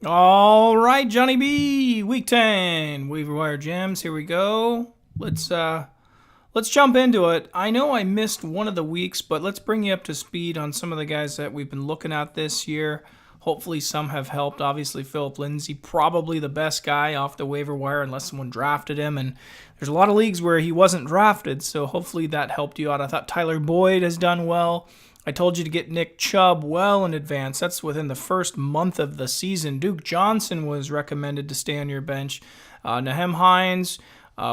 All right, Johnny B. Week 10 waiver wire gems. Here we go. Let's jump into it. I know I missed one of the weeks, but let's bring you up to speed on some of the guys that we've been looking at this year. Hopefully, some have helped. Obviously, Philip Lindsay, probably the best guy off the waiver wire, unless someone drafted him. And there's a lot of leagues where he wasn't drafted, so hopefully that helped you out. I thought Tyler Boyd has done well. I told you to get Nick Chubb well in advance. That's within the first month of the season. Duke Johnson was recommended to stay on your bench. Nahem Hines,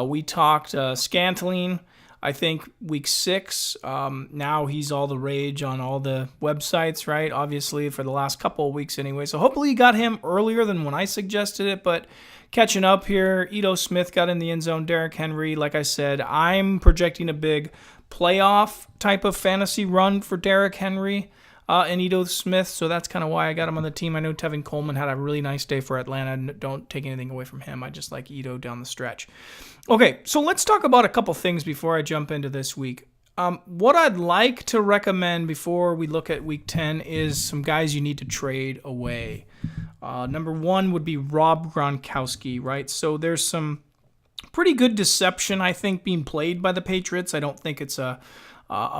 we talked Scantling. I think week 6, now he's all the rage on all the websites, right? Obviously, for the last couple of weeks anyway. So hopefully you got him earlier than when I suggested it, but catching up here, Ito Smith got in the end zone. Derrick Henry, like I said, I'm projecting a big playoff type of fantasy run for Derrick Henry and Ito Smith, so that's kind of why I got him on the team. I know Tevin Coleman had a really nice day for Atlanta. Don't take anything away from him. I just like Ito down the stretch. Okay, so let's talk about a couple things before I jump into this week. What I'd like to recommend before we look at week 10 is some guys you need to trade away. Number one would be Rob Gronkowski, right? So there's some pretty good deception, I think, being played by the Patriots. I don't think it's a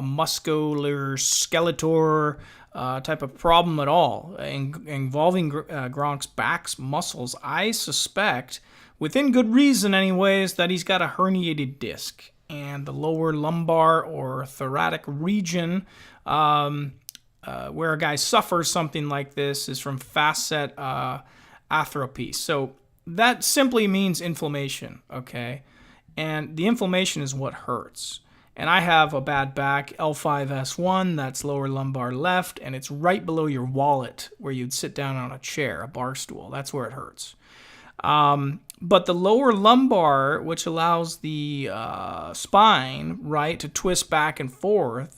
muscular skeletor type of problem at all involving Gronk's back's muscles. I suspect, within good reason anyways, that he's got a herniated disc, and the lower lumbar or thoracic region where a guy suffers something like this is from facet atrophy. So that simply means inflammation, okay? And the inflammation is what hurts. And I have a bad back, L5S1, that's lower lumbar left, and it's right below your wallet where you'd sit down on a chair, a bar stool. That's where it hurts. But the lower lumbar, which allows the spine, right, to twist back and forth,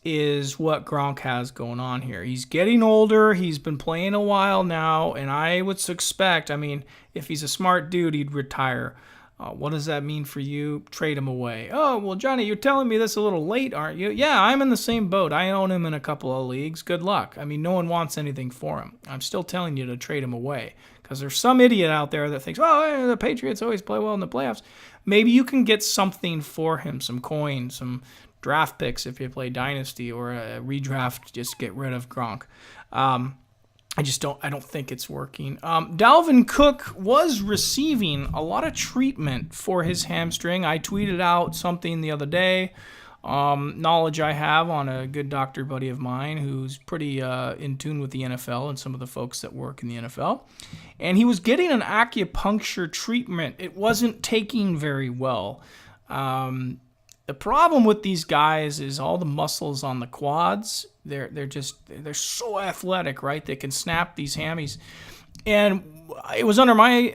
is what Gronk has going on here. He's getting older. He's been playing a while now, and I would suspect, if he's a smart dude, he'd retire. What does that mean for you? Trade him away. Oh, well, Johnny, you're telling me this a little late, aren't you? Yeah, I'm in the same boat. I own him in a couple of leagues. Good luck. No one wants anything for him. I'm still telling you to trade him away because there's some idiot out there that thinks, well, the Patriots always play well in the playoffs. Maybe you can get something for him, some coin, some draft picks if you play Dynasty, or a redraft, just get rid of Gronk. I don't think it's working. Dalvin Cook was receiving a lot of treatment for his hamstring. I tweeted out something the other day, knowledge I have on a good doctor buddy of mine who's pretty in tune with the NFL and some of the folks that work in the NFL. And he was getting an acupuncture treatment. It wasn't taking very well. The problem with these guys is all the muscles on the quads. They're so athletic, right? They can snap these hammies. And it was under my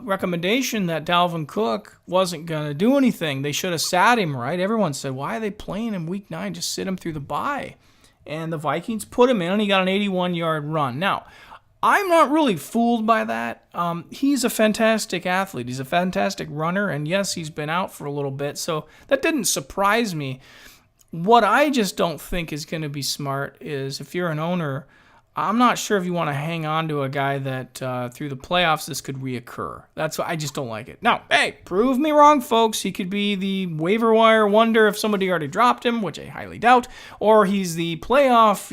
recommendation that Dalvin Cook wasn't going to do anything. They should have sat him, right? Everyone said, why are they playing him week 9? Just sit him through the bye. And the Vikings put him in, and he got an 81-yard run. Now, I'm not really fooled by that. He's a fantastic athlete. He's a fantastic runner, and yes, he's been out for a little bit, so that didn't surprise me. What I just don't think is going to be smart is if you're an owner, I'm not sure if you want to hang on to a guy that through the playoffs this could reoccur. That's why I just don't like it. Now, hey, prove me wrong, folks. He could be the waiver wire wonder if somebody already dropped him, which I highly doubt, or he's the playoff,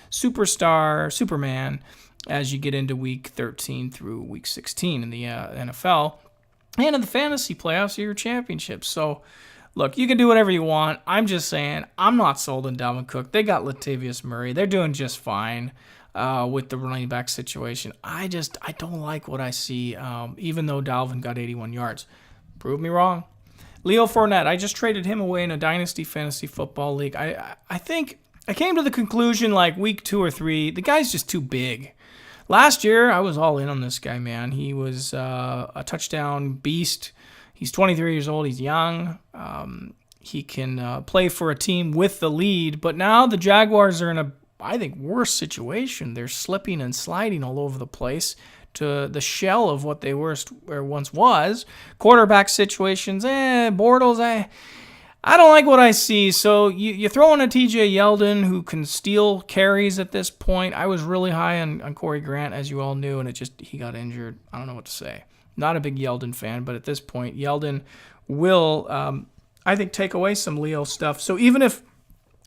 superstar, Superman, as you get into week 13 through week 16 in the NFL. And in the fantasy playoffs, your championships. So, look, you can do whatever you want. I'm just saying, I'm not sold on Dalvin Cook. They got Latavius Murray. They're doing just fine with the running back situation. I don't like what I see, even though Dalvin got 81 yards. Prove me wrong. Leo Fournette, I just traded him away in a Dynasty Fantasy Football League. I think I came to the conclusion like week 2 or 3, the guy's just too big. Last year, I was all in on this guy, man. He was a touchdown beast. He's 23 years old. He's young. He can play for a team with the lead. But now the Jaguars are in a, I think, worse situation. They're slipping and sliding all over the place to the shell of what they once was. Quarterback situations, Bortles, I don't like what I see. So you throw in a TJ Yeldon who can steal carries at this point. I was really high on Corey Grant, as you all knew, and he got injured. I don't know what to say. Not a big Yeldon fan, but at this point, Yeldon will, I think, take away some Leo stuff. So even if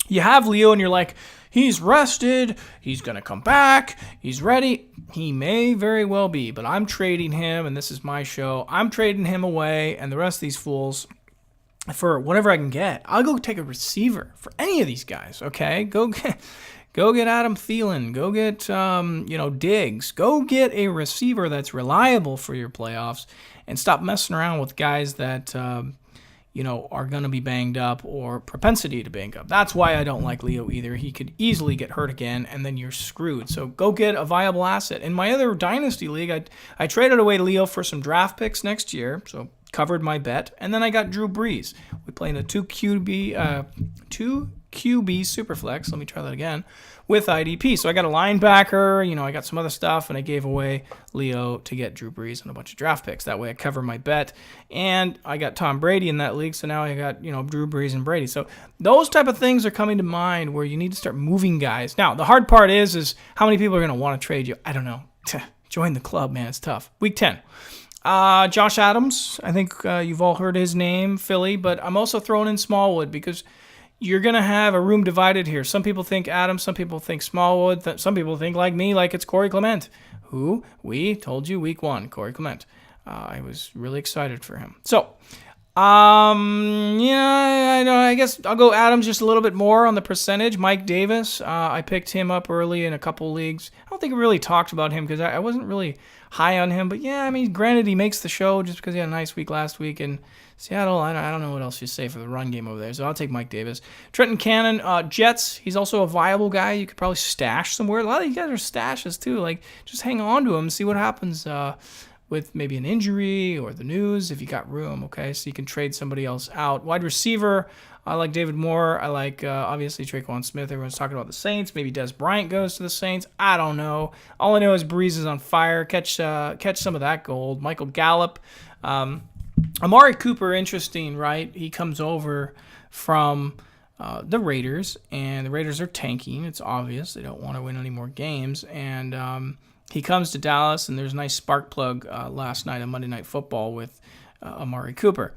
you have Leo and you're like, he's rested, he's going to come back, he's ready, he may very well be, but I'm trading him, and this is my show. I'm trading him away, and the rest of these fools for whatever I can get. I'll go take a receiver for any of these guys, okay? Go get Adam Thielen. Go get, Diggs. Go get a receiver that's reliable for your playoffs and stop messing around with guys that, are going to be banged up or propensity to bang up. That's why I don't like Leo either. He could easily get hurt again, and then you're screwed. So go get a viable asset. In my other Dynasty League, I traded away Leo for some draft picks next year, so covered my bet. And then I got Drew Brees. We play in a 2 QB Superflex. Let me try that again. With IDP. So I got a linebacker, I got some other stuff, and I gave away Leo to get Drew Brees and a bunch of draft picks. That way I cover my bet. And I got Tom Brady in that league, so now I got, Drew Brees and Brady. So those type of things are coming to mind where you need to start moving guys. Now, the hard part is how many people are going to want to trade you? I don't know. Join the club, man. It's tough. Week 10. Josh Adams, I think you've all heard his name, Philly, but I'm also throwing in Smallwood because you're going to have a room divided here. Some people think Adams, some people think Smallwood, some people think like me, like it's Corey Clement, who we told you week 1, Corey Clement. I was really excited for him. So, I guess I'll go Adams just a little bit more on the percentage. Mike Davis, I picked him up early in a couple leagues. I don't think we really talked about him because I wasn't really high on him. But granted, he makes the show just because he had a nice week last week. And Seattle, I don't know what else you say for the run game over there. So I'll take Mike Davis. Trenton Cannon, Jets, he's also a viable guy. You could probably stash somewhere. A lot of you guys are stashes too. Like, just hang on to him, see what happens with maybe an injury or the news if you got room, okay? So you can trade somebody else out. Wide receiver, I like David Moore. I like, obviously, Traquan Smith. Everyone's talking about the Saints. Maybe Des Bryant goes to the Saints. I don't know. All I know is Breeze is on fire. Catch some of that gold. Michael Gallup. Amari Cooper, interesting, right? He comes over from the Raiders, and the Raiders are tanking. It's obvious. They don't want to win any more games, and he comes to Dallas, and there's a nice spark plug last night on Monday Night Football with Amari Cooper.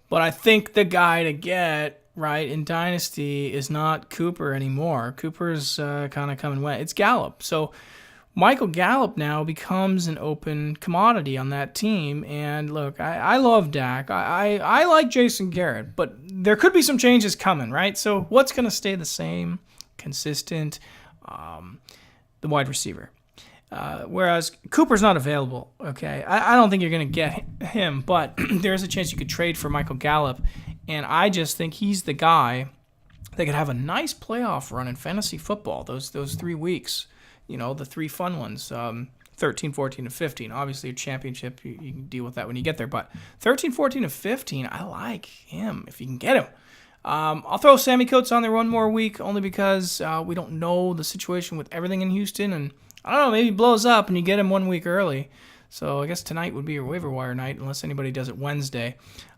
But I think the guy to get, right, in Dynasty is not Cooper anymore. Cooper's kind of coming wet. It's Gallup. So Michael Gallup now becomes an open commodity on that team. And look, I love Dak. I like Jason Garrett, but there could be some changes coming, right? So what's going to stay the same, consistent? The wide receiver. Whereas Cooper's not available, okay? I don't think you're going to get him, but there's a chance you could trade for Michael Gallup, and I just think he's the guy that could have a nice playoff run in fantasy football, those 3 weeks, the 3 fun ones, 13, 14, and 15. Obviously, a championship, you can deal with that when you get there, but 13, 14, and 15, I like him if you can get him. I'll throw Sammy Coates on there one more week, only because we don't know the situation with everything in Houston, and I don't know, maybe he blows up and you get him 1 week early. So I guess tonight would be your waiver wire night unless anybody does it Wednesday.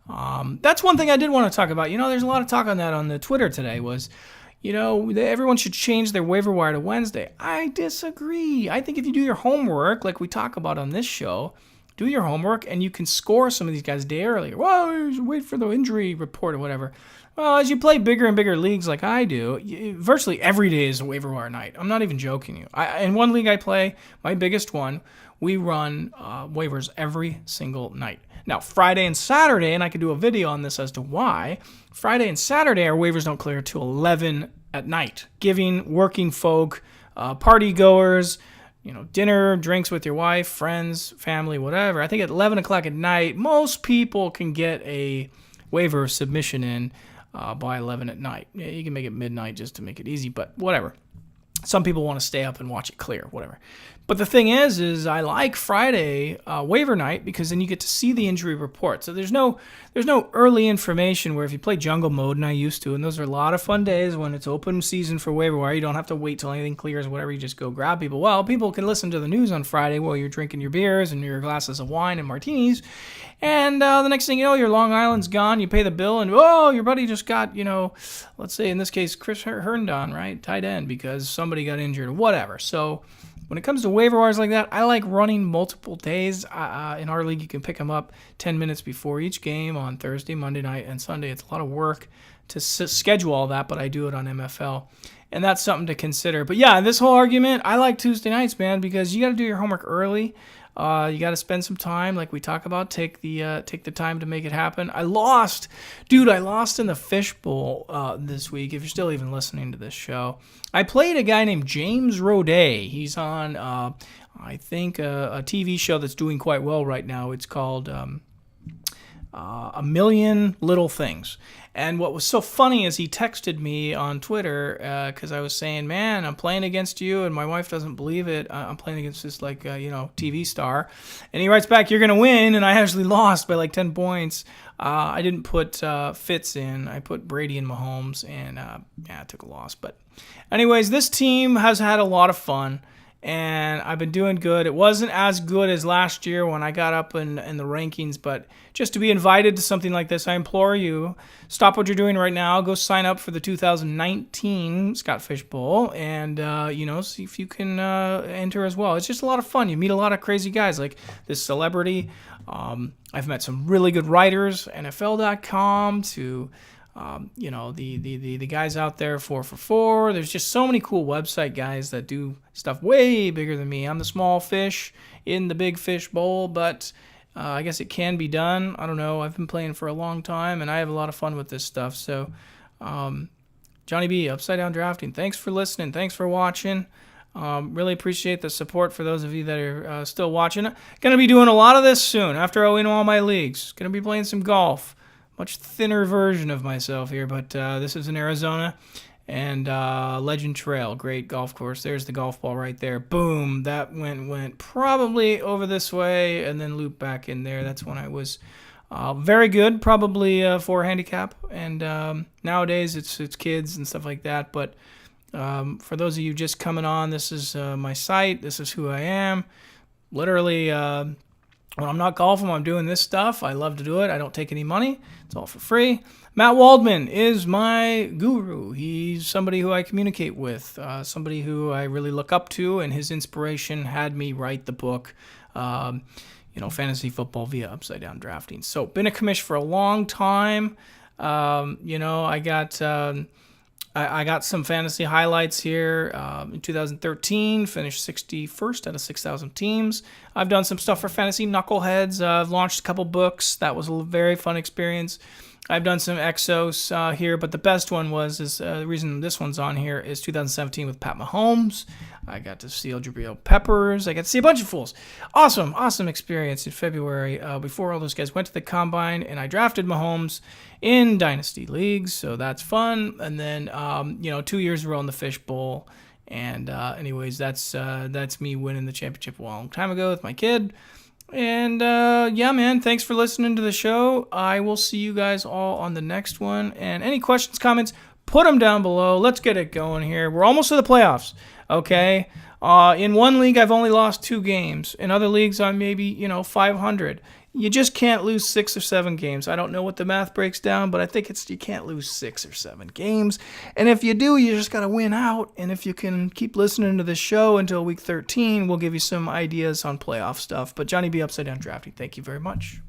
That's one thing I did want to talk about. There's a lot of talk on that on the Twitter today was, everyone should change their waiver wire to Wednesday. I disagree. I think if you do your homework, like we talk about on this show, do your homework and you can score some of these guys a day earlier. Well, wait for the injury report or whatever. Well, as you play bigger and bigger leagues like I do, virtually every day is a waiver wire night. I'm not even joking you. In one league I play, my biggest one, we run waivers every single night. Now, Friday and Saturday, and I could do a video on this as to why, Friday and Saturday our waivers don't clear till 11 at night, giving working folk, party goers, dinner, drinks with your wife, friends, family, whatever. I think at 11 o'clock at night, most people can get a waiver submission in by 11 at night. Yeah, you can make it midnight just to make it easy, but whatever. Some people want to stay up and watch it clear, whatever. But the thing is I like Friday waiver night because then you get to see the injury report. So there's no early information where if you play jungle mode, and I used to, and those are a lot of fun days when it's open season for waiver wire. You don't have to wait till anything clears, whatever. You just go grab people. Well, people can listen to the news on Friday while you're drinking your beers and your glasses of wine and martinis. And the next thing you know, your Long Island's gone. You pay the bill, and your buddy just got, let's say in this case, Chris Herndon, right, tight end, because somebody got injured or whatever. So when it comes to waiver wires like that, I like running multiple days. In our league, you can pick them up 10 minutes before each game on Thursday, Monday night, and Sunday. It's a lot of work to schedule all that, but I do it on MFL. And that's something to consider. But yeah, this whole argument, I like Tuesday nights, man, because you got to do your homework early. You got to spend some time, like we talk about. Take the time to make it happen. I lost in the Fishbowl this week. If you're still even listening to this show, I played a guy named James Roday. He's on, I think, a TV show that's doing quite well right now. It's called A Million Little Things. And what was so funny is he texted me on Twitter because I was saying, man, I'm playing against you, and my wife doesn't believe it. I'm playing against this, TV star. And he writes back, you're going to win, and I actually lost by 10 points. I didn't put Fitz in. I put Brady and Mahomes, and I took a loss. But anyways, this team has had a lot of fun. And I've been doing good. It wasn't as good as last year when I got up in the rankings, but just to be invited to something like this, I implore you, stop what you're doing right now, go sign up for the 2019 Scott Fish Bowl, and see if you can enter as well. It's just a lot of fun. You meet a lot of crazy guys like this celebrity. I've met some really good writers, NFL.com to the guys out there 4for4. There's just so many cool website guys that do stuff way bigger than me. I'm the small fish in the big fish bowl, but I guess it can be done. I don't know. I've been playing for a long time, and I have a lot of fun with this stuff. So, Johnny B, Upside Down Drafting, thanks for listening. Thanks for watching. Really appreciate the support for those of you that are still watching. Going to be doing a lot of this soon after I win all my leagues. Going to be playing some golf. Much thinner version of myself here, but this is in Arizona, and Legend Trail, great golf course. There's the golf ball right there. Boom, that went probably over this way and then looped back in there. That's when I was very good, probably for handicap, and nowadays it's kids and stuff like that. But for those of you just coming on, this is my site. This is who I am. Literally, when I'm not golfing, I'm doing this stuff. I love to do it. I don't take any money. It's all for free. Matt Waldman is my guru. He's somebody who I communicate with, somebody who I really look up to, and his inspiration had me write the book, Fantasy Football via Upside Down Drafting. So, been a commish for a long time. I got some fantasy highlights here. In 2013, finished 61st out of 6,000 teams. I've done some stuff for Fantasy Knuckleheads. I've launched a couple books. That was a very fun experience. I've done some Exos here, but the best one is the reason this one's on here is 2017 with Pat Mahomes. I got to see Jabril Peppers. I got to see a bunch of fools. Awesome experience in February before all those guys went to the Combine, and I drafted Mahomes in Dynasty Leagues, so that's fun. And then, 2 years in a row in the Fish Bowl. And anyways, that's me winning the championship a long time ago with my kid. And man, thanks for listening to the show. I will see you guys all on the next one. And any questions, comments, put them down below. Let's get it going here. We're almost to the playoffs, okay? In one league, I've only lost 2 games. In other leagues, I'm maybe, 500. You just can't lose 6 or 7 games. I don't know what the math breaks down, but I think you can't lose 6 or 7 games. And if you do, you just got to win out. And if you can keep listening to this show until week 13, we'll give you some ideas on playoff stuff. But Johnny B, Upside Down Drafting, thank you very much.